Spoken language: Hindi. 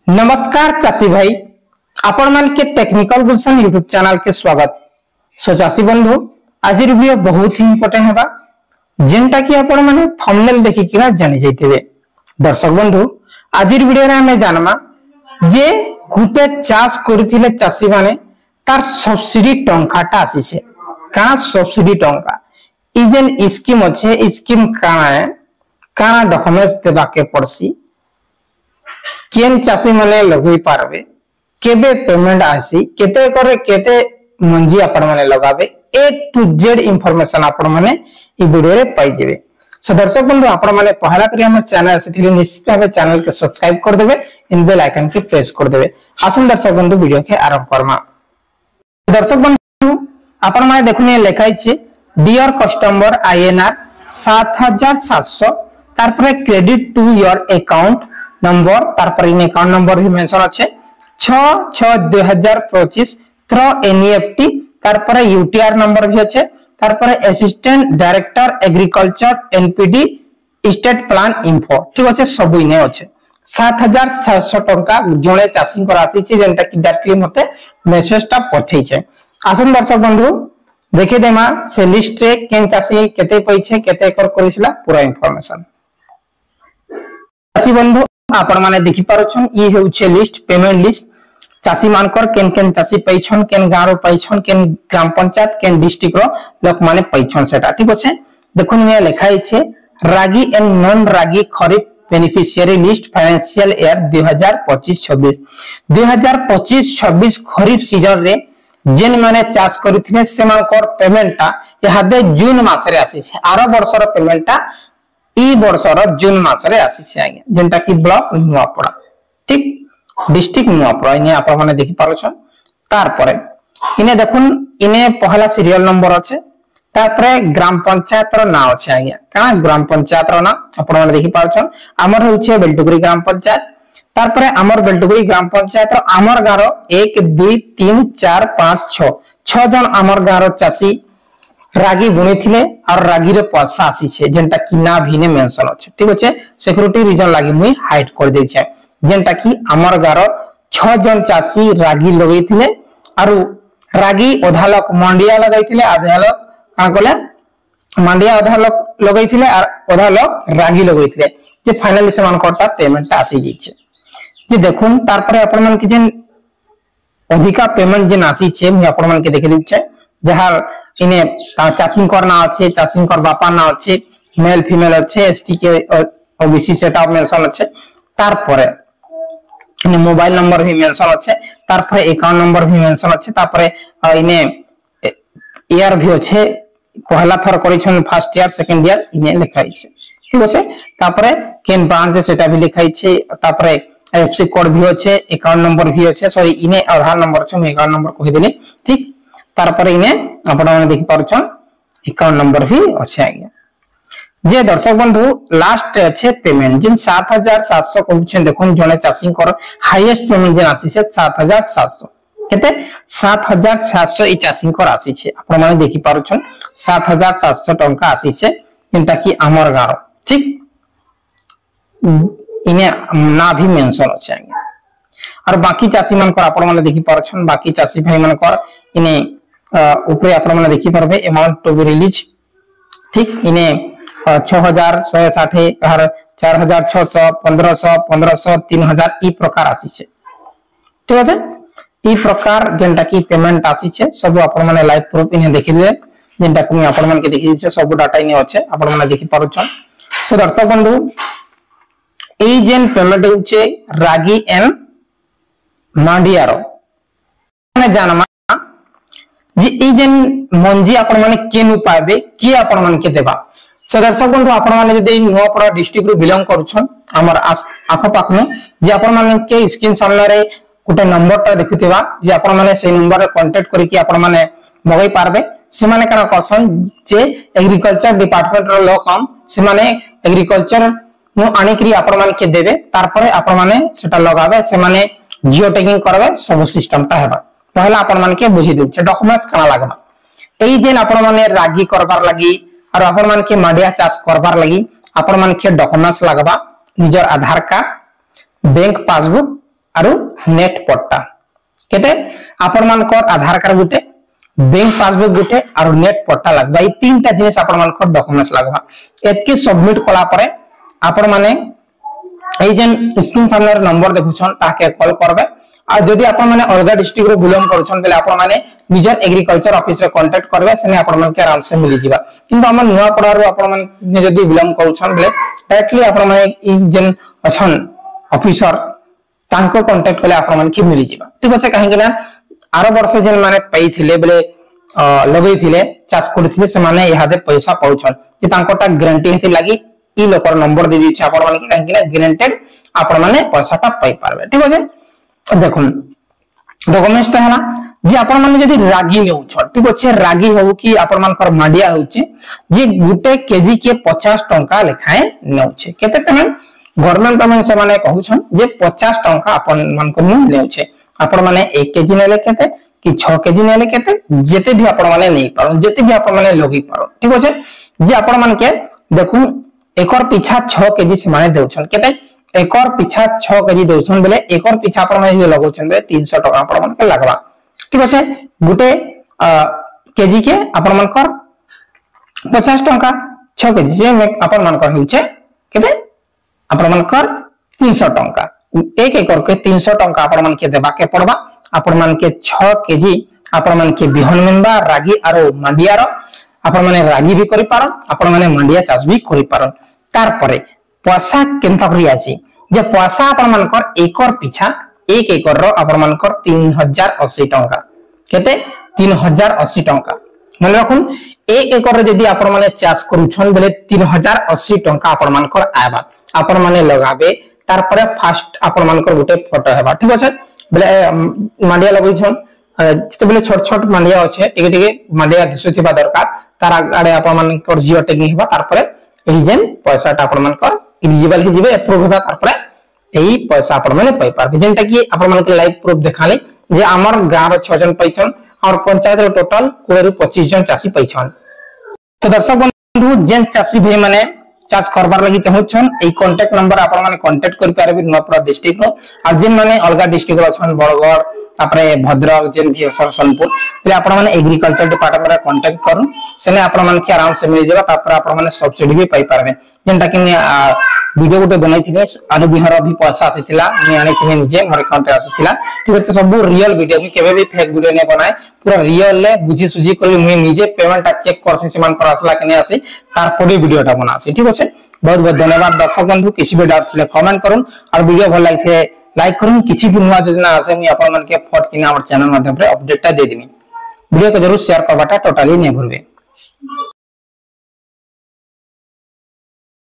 नमस्कार चाषी भाई आपण मान के टेक्निकल गुलशन यूट्यूब चैनल के स्वागत। सो चाषी बंधु आज वीडियो बहुत ही इंपोर्टेंट हेबा जेंटा कि आपण माने थंबनेल देखि किना जानि जाइथिबे। दर्शक बंधु आज वीडियो रे हमें जानमा जे गुटे चाष करथिले चाषी माने तार सब्सिडी टंकाटा आसी छे काना सब्सिडी टंका ई जेन स्कीम अछि स्कीम काना है काना डॉक्यूमेंट्स देबा के पड़सी केन चाषी माने लगई पारबे केबे पेमेंट आसी केते करे केते मंजी आपण माने लगाबे ए टू जेड इंफॉर्मेशन आपण माने ई वीडियो रे पाई जेबे। सो दर्शक बंधु आपण माने पहला करी हम चैनल आसीथिले निश्चित भाबे चैनल के सब्सक्राइब कर देबे इन बेल आइकन के प्रेस कर देबे। आसन दर्शक बंधु वीडियो के आरंभ करमा। दर्शक बंधु आपण माने देखुनी लिखाई छे डियर कस्टमर INR 7700 तार पर credit to your account number तार पर इन अकाउंट नंबर भी मेंशन अच्छे 6/6/2025 थ्रो NEFT तार पर UTR नंबर भी अच्छे तार पर assistant director agriculture NPD state plan info ठीक अच्छे सब इने अच्छे 7700 टंका जणे चाषी को राशि छै जेंटा कि डायरेक्टली मते मेसेज टा पठै छै। आसन दर्शक बंधु देखि देमा से लिस्ट रे केन चाषी केते पैछे केते कर करिसला पूरा इंफॉर्मेशन। चाषी बंधु आपण माने देखि पारछन ई हेउछे लिस्ट पेमेंट लिस्ट चाषी मानकर केन केन चाषी पैछन केन गारो पैछन केन ग्राम पंचायत केन डिस्ट्रिक्ट रो लोक माने पैछन सेटा ठीक अछि। देखुन ये लिखाई छे ragi and non ragi kharif beneficiary list financial year 2025-26 2025-26 kharif season रे जेन माने चाष करिथिले सेमानकर पेमेंटटा यहादे जून मास रे आसी छे आरो वर्षर पेमेंटटा ई वर्षर जून मास रे आसी छे आगे जेंटा कि ब्लॉक नुआपड़ा ठीक डिस्ट्रिक्ट नुआपड़ा इने आप माने देखि पारछन। तार परे इने देखुन इने पहला सीरियल नंबर अछि तार परे ग्राम पंचायत रो नाम अछि आगे काना ग्राम पंचायत रो नाम आप माने देखि पारछन हमर होउछे बेलटुगरी ग्राम पंचायत तार परे हमर बेलटुगरी ग्राम पंचायत रो हमर गारो 1 2 3 4 5 6 जन हमर गारो चासी रागी बुनी थिले और रागी रे पैसा आसी छे जेंटा कि ना भी ने मेंशन अछि ठीक अछि। सिक्योरिटी रीजन लागि मुई हाइड कर दे छै जेंटा कि हमर गारो 6 जन चासी रागी लगै थिले और रागी आधा लोक मंडिया लगाई थिले आधा लोक का कहले मंडिया आधा लोक लगै थिले और आधा लोक रागी लगै थिले जे फाइनली समान कोटा पेमेंट आसी जी छे जे देखुन तार पर अपन मन के जेन अधिका पेमेंट जेन आसी छे मुई अपन मन के देखि दउ छै जहां इने चाषी करना अच्छे चाषी कर बापा ना अच्छे मेल फीमेल अच्छे ST के OBC सेटअप मेंशन अच्छे तार परे इने मोबाइल नंबर भी मेंशन अच्छे तार परे अकाउंट नंबर भी मेंशन अच्छे तार परे इने ईयर भी अच्छे पहला थर करिछन फर्स्ट ईयर सेकंड ईयर इने लिखाई छे ठीक अछि। तार परे केन ब्रांच सेटा भी लिखाई छे तार परे IFSC कोड भी अच्छे अकाउंट नंबर भी अच्छे सॉरी इने आधार नंबर छ मैं अकाउंट नंबर कहि देली ठीक तार पर इने आपण माने देखि पारछन अकाउंट नंबर भी अछि आगे जे दर्शक बंधु लास्ट अछि पेमेंट जिन 7700 कहउछन देखुन जने चाषी कर हाईएस्ट पेमेंट जे आसी से 7700 केते 7700 ई चाषी कर आसी छे आपण माने देखि पारछन 7700 टंका आसी छे जेंटा कि हमर गारो ठीक इने ना भी मेंशन अछि आगे और बाकी चाषी मन कर आपण माने देखि पारछन बाकी चाषी भाई मन कर इने ऊपर आपण माने देखि परबे अमाउंट टू बी रिलीज ठीक इने 6160 और 4600 1500 1500 3000 ई प्रकार आसी छे ठीक अछि। ई प्रकार जेंटा कि पेमेंट आसी छे सब आपण माने लाइव प्रूफ इने देखिले जेंटा कि आपण माने के देखि छे सब डाटा इने अछि आपण माने देखि पारुछन। सो दर्शक बंधु ई जेन पेमेंट होचे रागी एंड मांडियारो माने जानमा जे ई जेन मंजी आपण माने केनु पाबे की आपण मान के देबा। सो दर्शक बंधु आपण माने जदि नुआपड़ा डिस्ट्रिक्ट रो बिलोंग करूछन हमर आखो पाख में जे आपण माने के स्क्रीन सामने रे गोटे नंबर ता देखुथिबा जे आपण माने से नंबर रे कांटेक्ट करी कि आपण माने मगै पारबे से माने कना करछन जे एग्रीकल्चर डिपार्टमेंट रो लोक हम से माने एग्रीकल्चर नु आनी करी आपण मान के देबे तार परे आपण माने सेटा लगाबे से माने जियो टैगिंग करबे सब सिस्टम ता हेबा पहला आपण मान के बुझी दउ छै डॉक्यूमेंट्स कना लागबा एई जेन आपण माने रागी करबार लागि और आपण मान के मांडिया चाष करबार लागि आपण मान के डॉक्यूमेंट्स लागबा निजर आधार कार्ड बैंक पासबुक आरो नेट पट्टा केते आपण मानकर आधार कार्ड गुटे बैंक पासबुक गुटे और नेट पट्टा लगबा ई तीनटा जिनिस आपण मानकर डॉक्यूमेंट्स लगबा एतके सबमिट कला परे आपण माने এই যে স্ক্রিন সামনের নম্বর দেখুছন তাকে কল করবে আর যদি আপন মানে অলগা ডিস্ট্রিক্ট রে বিলং করছন বলে আপন মানে নিজর এগ্রিকালচার অফিস রে কন্টাক্ট করবে সেনে আপন মানে আরাম সে মিলি ଯିବା কিন্তু আমার নয়া পড়ারু আপন মানে যদি বিলং করছন বলে ডাইরেক্টলি আপন মানে এই যে অছন অফিসার তাঙ্কো কন্টাক্ট কলে আপন মানে কি মিলি ଯିବା ঠিক আছে কাহিকি না আর বর্ষ যে মানে পাইছিলে বলে লগেই থিলে চাষ করथिले সে মানে ইহাদে পয়সা পাউছন যে তাঙ্কটা গ্যারান্টি হেতি লাগি ই লোকৰ নম্বৰ দি দিছে আপন মানে কাহিকি না গ্যারান্টেড আপন মানে পয়সাটা পাই পারবে ঠিক আছে দেখুন ডকুমেন্টসটা হলা যে আপন মানে যদি রাগি নেউছ ঠিক আছে রাগি হউ কি আপন মানकर মাডিয়া হউছে যে গুটে কেজি কে 50 টাকা লেখায় নেউছে কেতে পেমেন্ট गवर्नमेंट पेमेंट से माने कहउछन जे 50 टंका अपन मन को लेउ छे अपन माने 1 केजी नेले केते कि 6 केजी नेले केते जेते भी अपन माने नहीं पारो जेते भी अपन माने लगी पारो ठीक আছে जे अपन मान के देखु एकर पीछा 6 केजी से माने देउछन केते एकर पीछा 6 केजी देउछन बेले एकर पीछा अपन माने लगउछन बे 300 टका अपन मान के लागबा ठीक আছে गुटे केजी के अपन मान कर 50 टका 6 केजी से अपन मान कर होउछे केते आपण मानकर 300 टंका 1 एकड़ के 300 टंका आपण मान के देबा के पड़बा आपण मान के 6 केजी आपण मान के बिहन मेनबा रागी आरो मांडिया रो आपण माने रागी भी करि पारन आपण माने मांडिया चाष भी करि पारन तार परे पैसा केनता करि आसी जे पैसा आपण मानकर एकड़ पिछा 1 एकड़ रो आपण मानकर 3080 टंका केते 3080 टंका मन रखुन 1 एकड़ रे जदी आपण माने चाष करूछन बेले 3080 टंका आपण मानकर आबा आपण माने लगाबे तार परे फास्ट आपण मानकर गुटे फोटो हेबा ठीक আছে बेले मांडिया लगैछन जते बेले छोट छोट मांडिया अछि टिके टिके मांडिया दिसुथिबा दरकार तार आडे आपण मानकर जियो टैगिंग हेबा तार परे एही जेन पैसाटा आपण मानकर एलिजिबल हे जिवे अप्रूव हेबा तार परे एही पैसा आपण माने पाई पारबे जेनटा कि आपण मानकर लाइव प्रूफ देखाले जे हमर गांव रो 6 जन पैछन और पंचायत रो टोटल 20 ରୁ 25 जन चासी पैछन तो दर्शक बंधु जेन चासी भाई माने चार्ज करबार लागि चाहछन ए कांटेक्ट नंबर आपण माने कांटेक्ट करि पारबे नपरा डिस्ट्रिक्ट रो और जेन माने अलगा डिस्ट्रिक्ट रो छन बड़गढ़ तापरे भद्रक जेन भी सोनपुर फिर आपण माने एग्रीकल्चर डिपार्टमेंट रे कांटेक्ट करू सेने आपण माने के आराम से मिल जेबा तापर आपण माने सब्सिडी भी पाई पारबे जेनटा कि वीडियो गुटे बनाई थिने आलू बिहार भी पैसा आसीथिला मी आनी थिने निजे मोर अकाउंट रे आसीथिला ठीक है सब रियल वीडियो भी केबे भी फेक वीडियो ने बनाए पूरा रियल ले बुझी सुझी करी मी निजे पेमेंट चेक करसी समान कर आसला कि नहीं आसी तार परे वीडियोटा बनासी ठीक है बहुत बहुत धन्यवाद दर्शक बंधु किसी भी डाउट थिले कमेंट करूं और वीडियो भल लागिथे लाइक करूं किसी भी नया योजना आसे मी आपन मन के फट किना हमर चैनल माध्यम रे अपडेट ता दे दिमी वीडियो को जरूर शेयर करबाटा टोटली नै भूलबे।